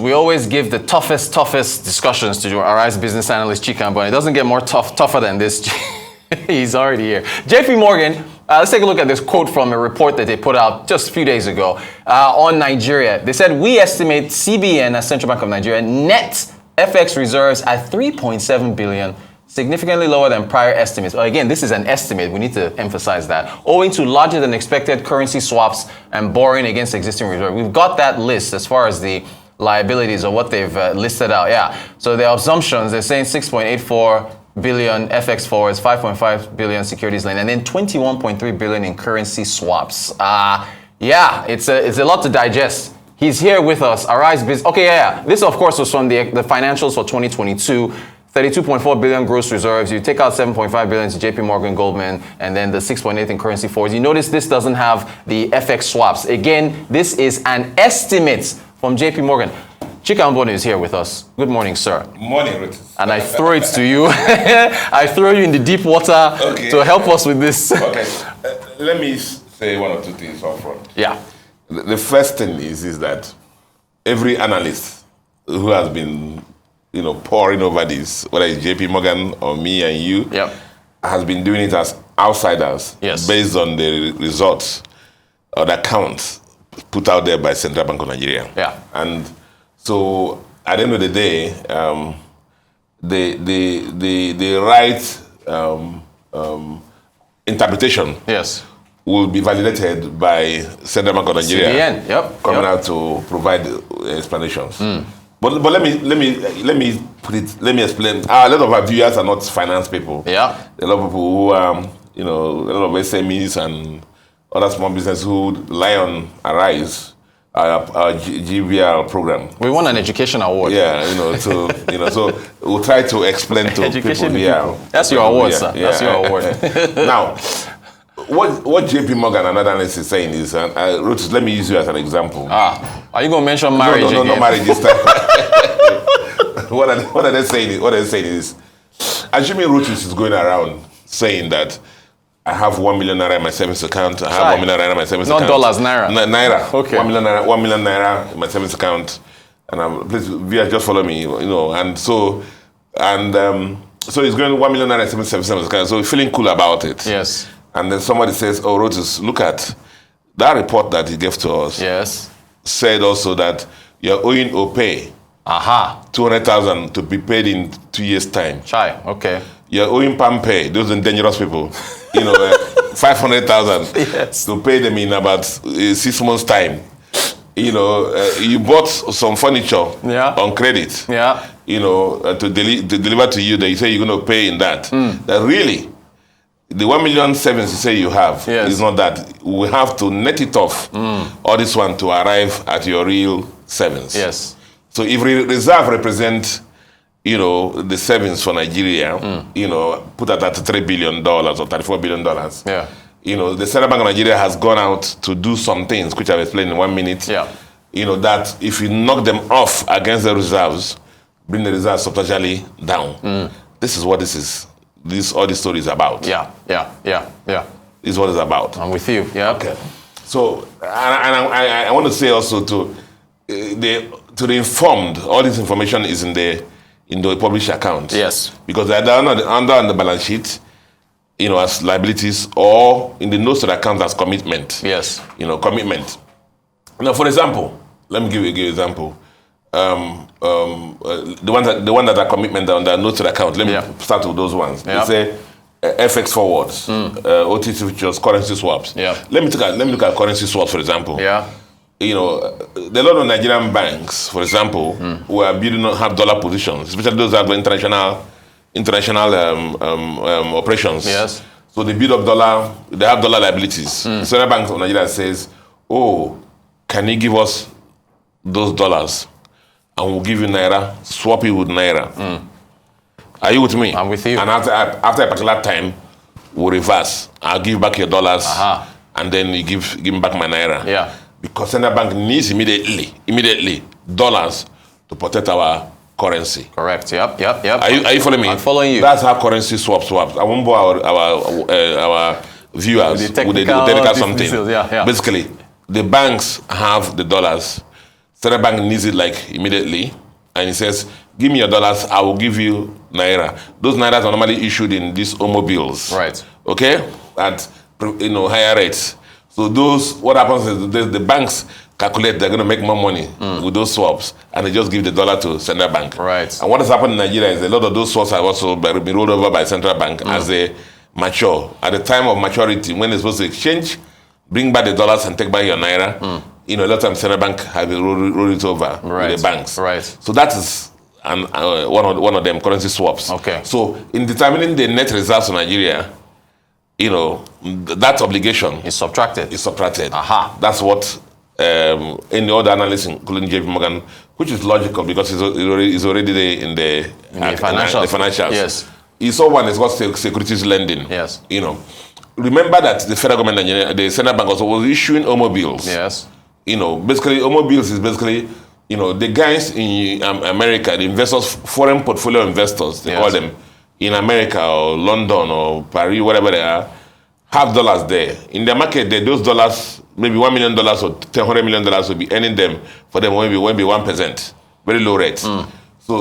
We always give the toughest discussions to Arise Business Analyst Chika Mbonu. It doesn't get more tougher than this. He's already here. JP Morgan, let's take a look at this quote from a report that they put out just a few days ago on Nigeria. They said, we estimate CBN, as Central Bank of Nigeria, net FX reserves at 3.7 billion, significantly lower than prior estimates. Well, again, this is an estimate. We need to emphasize that. Owing to larger than expected currency swaps and borrowing against existing reserves. We've got that list as far as the liabilities or what they've listed out. Yeah. So their assumptions, they're saying 6.84 billion FX forwards, 5.5 billion securities lending, and then 21.3 billion in currency swaps. Yeah, it's a lot to digest. He's here with us. Arise Business. Okay, yeah. This, of course, was from the financials for 2022. 32.4 billion gross reserves. You take out 7.5 billion to JP Morgan Goldman, and then the 6.8 in currency forwards. You notice this doesn't have the FX swaps. Again, this is an estimate from JP Morgan. Chika Mbonu is here with us. Good morning, sir. Morning, Ruth. And I throw it to you. I throw you in the deep water to help us with this. Okay. Let me say one or two things up front. Yeah. The first thing is that every analyst who has been pouring over this, whether it's JP Morgan or me and you, has been doing it as outsiders based on the results or the accounts put out there by Central Bank of Nigeria. Yeah. And so at the end of the day, the right interpretation will be validated by Central Bank of Nigeria CBN. coming out to provide explanations. But let me put it. Let me explain. A lot of our viewers are not finance people. Yeah. A lot of people who a lot of SMEs and other small businesses who rely on Arise, our GBR program. We won an education award. Yeah, so we'll try to explain to education people. That's your award, sir. Yeah. That's your award. Now, what JP Morgan and other analysts is saying is, Ruth, let me use you as an example. Are you going to mention marriage again? No, marriage this time. What are they saying? What they're saying is, assuming Ruth is going around saying that I have 1 million naira in my savings account. I have 1 million naira in my savings account. Not dollars, naira. Naira. Okay. 1 million naira in my savings account. And please, viewers, just follow me. And so he's going 1 million naira in savings account. So he's feeling cool about it. Yes. And then somebody says, "Oh, Rotus, look at that report that he gave to us." Yes. Said also that you're owing OPay 200,000 to be paid in 2 years' time. Chai, okay. You're owing PAMPay, those are dangerous people, 500,000 to pay them in about 6 months' time. You bought some furniture on credit, to deliver to you that you say you're going to pay in that. That really, the 1 million savings you say you have is not that. We have to net it off, all this one, to arrive at your real savings. Yes. So if reserve represent, the savings for Nigeria, put that at $3 billion or $34 billion. Yeah. The Central Bank of Nigeria has gone out to do some things, which I've explained in 1 minute. Yeah. That if you knock them off against the reserves, bring the reserves substantially down. This is what all this story is about. Yeah. This is what it's about. I'm with you. Yeah. Okay. So, I want to say also to the informed, all this information is in the published account. Yes. Because they're under on the balance sheet, as liabilities, or in the notes to the account as commitment. Yes. Commitment. Now, for example, let me give you an example. The one that are commitment on the notes to the account. Let me start with those ones. They say FX forwards, OTC futures, currency swaps. Yeah. Let me look at currency swaps, for example. Yeah. There are a lot of Nigerian banks, for example, who are building have dollar positions, especially those that have international operations. Yes. So they build up dollar, they have dollar liabilities. Central Bank of Nigeria says, "Oh, can you give us those dollars, and we'll give you naira, swap it with naira." Are you with me? I'm with you. And after a particular time, we'll reverse. I'll give back your dollars, and then you give me back my naira. Yeah. Because Central Bank needs immediately dollars to protect our currency. Correct. Yep. Are you following me? I'm following you. That's how currency swaps. I won't bore our viewers with the technical something. Yeah. Basically, the banks have the dollars. Central Bank needs it like immediately, and he says, give me your dollars, I will give you naira. Those nairas are normally issued in these OMO bills. Right. Okay? At higher rates. So what happens is the banks calculate they're going to make more money with those swaps, and they just give the dollar to central bank. Right. And what has happened in Nigeria is a lot of those swaps have also been rolled over by central bank as they mature. At the time of maturity, when they're supposed to exchange, bring back the dollars and take back your naira, a lot of times central bank have rolled it over with the banks. Right. So that is one of them, currency swaps. Okay. So in determining the net reserves of Nigeria, that obligation is subtracted. Aha. That's what any other analysts, including JP Morgan, which is logical because it's already there in the financials. Yes. You saw one is called securities lending. Yes. Remember that the federal government, the central bank also was issuing OMO bills. Yes. Basically, OMO bills is basically, the guys in America, the investors, foreign portfolio investors, they call them, in America or London or Paris, whatever they are, have dollars there. In the market, those dollars, maybe $1 million or $100 million will be earning them for them maybe 1%. Very low rate. So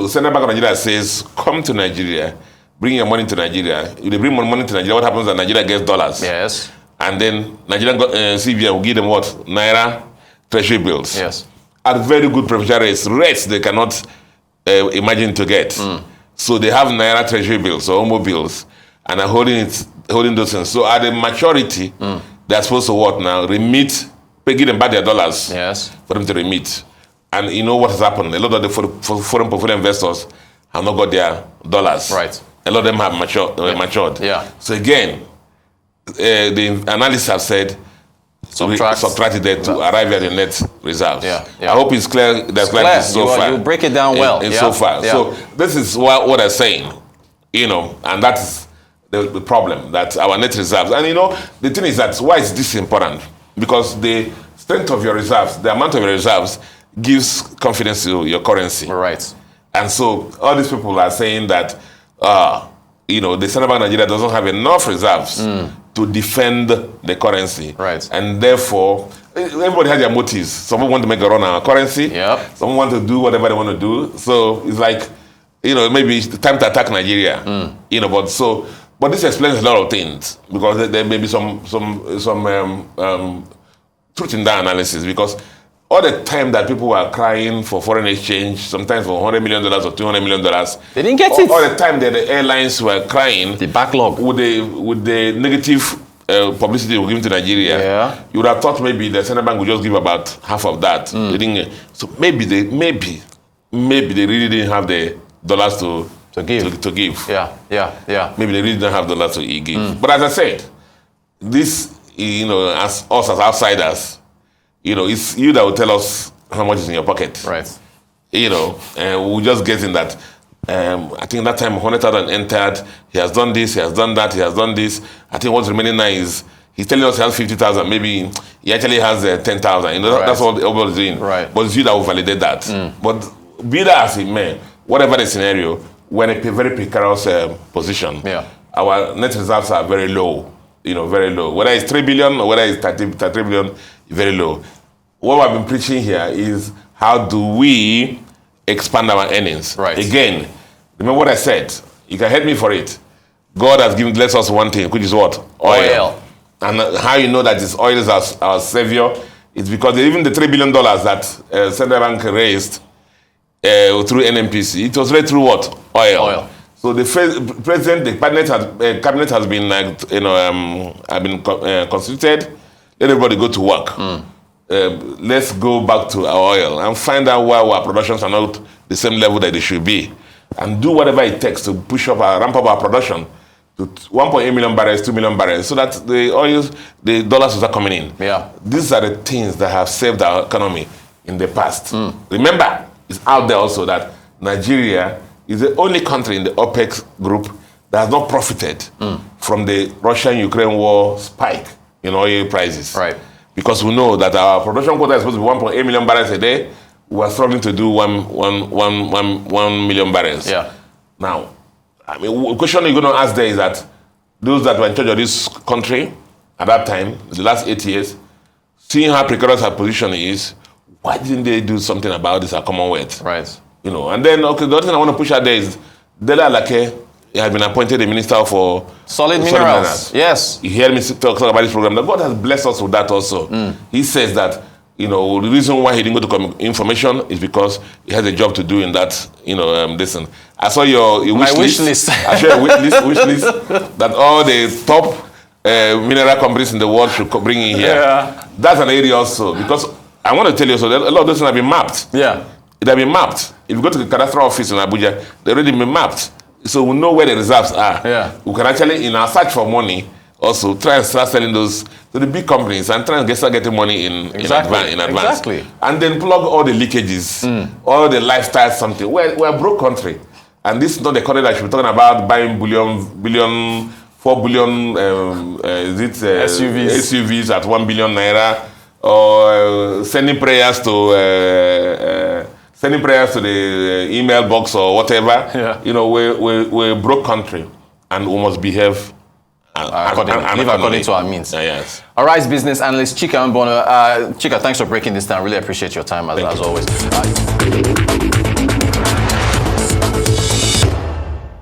the Central Bank of Nigeria says, come to Nigeria, bring your money to Nigeria. If they bring more money to Nigeria, what happens is that Nigeria gets dollars. Yes. And then Nigerian CBN will give them what? Naira treasury bills. Yes. At very good preferential rates they cannot imagine to get. So they have Naira treasury bills or OMO bills and are holding those things. So at the maturity, they're supposed to what now? Remit, give them back their dollars. Yes. For them to remit. And you know what has happened? A lot of the foreign portfolio investors have not got their dollars. Right. A lot of them have matured. Yeah. So again, the analysts have said, subtracted there to arrive at the net reserves. Yeah. I hope it's clear. That's clear so far. You break it down well. So far. Yeah. So this is what I'm saying, and that's the problem, that our net reserves. And the thing is that why is this important? Because the strength of your reserves, the amount of your reserves, gives confidence to your currency. Right. And so all these people are saying that the Central Bank of Nigeria doesn't have enough reserves to defend the currency. Right. And therefore, everybody has their motives. Some want to make a run on our currency. Yep. Some want to do whatever they want to do. So it's like, maybe it's time to attack Nigeria. But this explains a lot of things, because there may be some truth in that analysis, because all the time that people were crying for foreign exchange, sometimes for $100 million or $200 million, they didn't get it. All the time that the airlines were crying, the backlog with the negative publicity we were giving to Nigeria, you would have thought maybe the central bank would just give about half of that. They didn't, so maybe they really didn't have the dollars to give. Yeah. Maybe they really didn't have dollars to give. But as I said, this, as us as outsiders, it's you that will tell us how much is in your pocket. Right. And we're just getting that. I think that time 100,000 entered. He has done this. He has done that. He has done this. I think what's remaining now is he's telling us he has 50,000. Maybe he actually has 10,000. Right. That's what everybody's doing. Right. But it's you that will validate that. But be that as it may, whatever the scenario, we're in a very precarious position. Yeah. Our net reserves are very low. Very low. Whether it's 3 billion or whether it's 33 billion, very low. What I've been preaching here is how do we expand our earnings? Right. Again, remember what I said. You can hate me for it. God has blessed us one thing, which is what? Oil. And how you know that this oil is our savior? It's because even the $3 billion that Central Bank raised through NMPC, it was raised through what? Oil. So the president, the cabinet has been consulted. Let everybody go to work. Let's go back to our oil and find out why our productions are not the same level that they should be, and do whatever it takes to ramp up our production to 1.8 million barrels, 2 million barrels, so that the dollars will start coming in. Yeah. These are the things that have saved our economy in the past. Remember, it's out there also that Nigeria is the only country in the OPEC group that has not profited from the Russian-Ukraine war spike in oil prices. Right. Because we know that our production quota is supposed to be 1.8 million barrels a day. We are struggling to do 1 million barrels. Yeah. Now, the question you're going to ask there is that those that were in charge of this country at that time, the last 8 years, seeing how precarious our position is, why didn't they do something about this at Commonwealth? Right. You know, and then, okay, the other thing I want to push out there is Dele Alake has been appointed the minister for solid minerals. Yes. You hear me talk about this program. That God has blessed us with that also. He says that, you know, the reason why he didn't go to information is because he has a job to do in that, you know, listen. I saw your wish list. I saw your wish list that all the top mineral companies in the world should bring in here. Yeah. That's an area also, because I want to tell you also that a lot of those things have been mapped. Yeah. It has been mapped. If you go to the cadastral office in Abuja, they've already been mapped. So we know where the reserves are. Yeah. We can actually, in our search for money, also try and start selling those to the big companies and try and start getting money in advance. Exactly. And then plug all the leakages, all the lifestyle something. We're a broke country. And this is not the country that should be talking about buying 4 billion SUVs at 1 billion naira, or sending prayers to the email box or whatever. Yeah. You know, we're a broke country, and we must behave according to our means. Yes. All right, business analyst Chika Mbonu. Chika, thanks for breaking this down. Really appreciate your time as always.